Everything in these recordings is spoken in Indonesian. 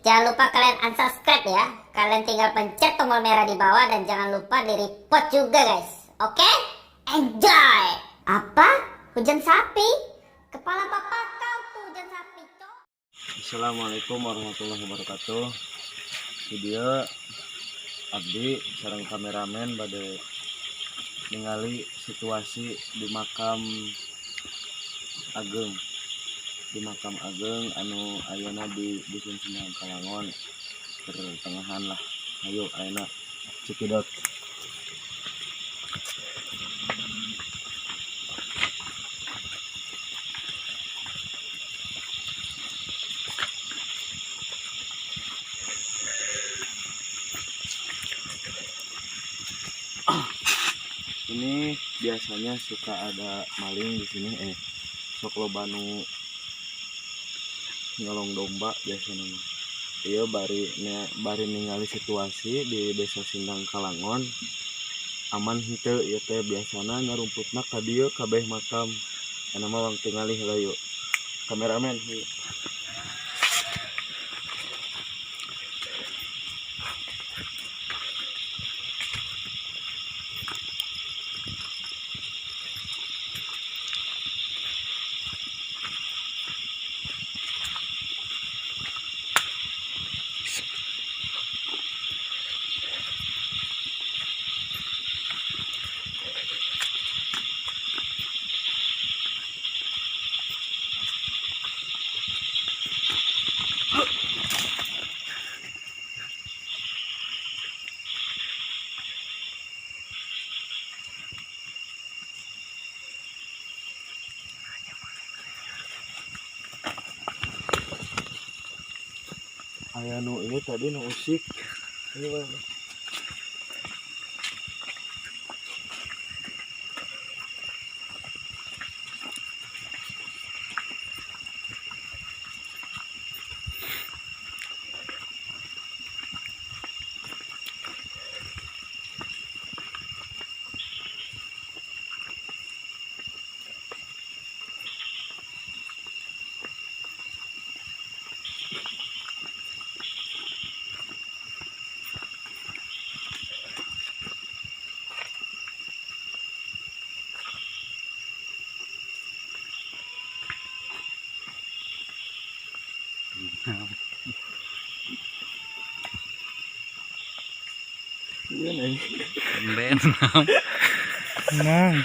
Jangan lupa kalian unsubscribe ya. Kalian tinggal pencet tombol merah di bawah dan jangan lupa di report juga guys. Oke? Enjoy! Apa? Hujan sapi? Kepala bapak kau tuh hujan sapi, cok. Assalamualaikum warahmatullahi wabarakatuh. Video abdi sareng kameramen bade ningali situasi di makam Ageng. Di makam Ageng anu ayeuna di Dusun Sindang Kalangon pertengahan lah. Ayo ayeuna cekidot. Ini biasanya suka ada maling di sini, sok loba nu nyolong domba biasanya. Iya bari ningali situasi di Desa Sindang Kalangon aman henteu ieu teh biasana ngarumputna ka dieu kabeh makam. Anu mah wang tingali heula yuk. Kameramen yuk. Aya nu ini tadi nu usik. Ini Ben Nang.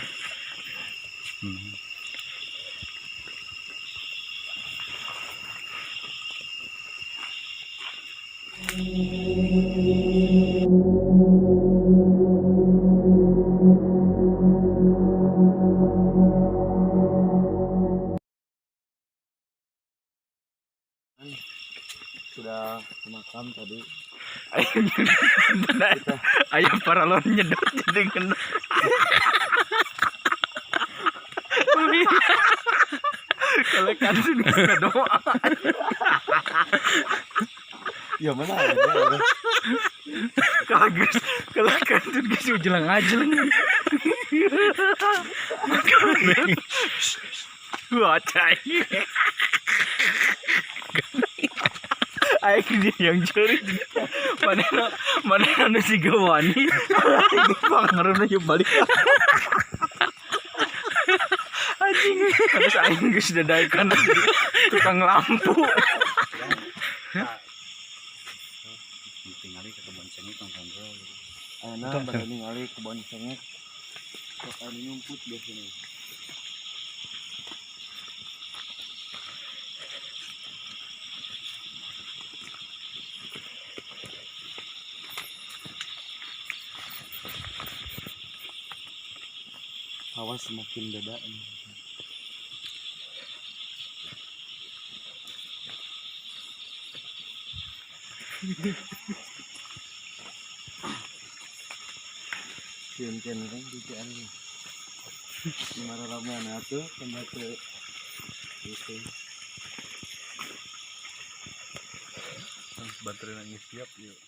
sudah ke makam tadi. Ayo paralon nyedot jadi kena. Kalau kantin bisa doa. Ya mana ada. Kalau kantin bisa jelang aja nih. Wah cai. Ayo dia yang curi. Mana si Gawani. Ini pangaruhnya yuk balik. Anjing. Terus aing geus dadaekan tukang lampu. Tingali ke kebun cengek tong kontrol. Ayeuna bade ningali kebun cengek. Sok anu nyumput biasanya. Hawa semakin beda ini. Kian-kian kan dikian nih. Gimana ramai atuh pembantu itu. Baterai nangis siap yuk.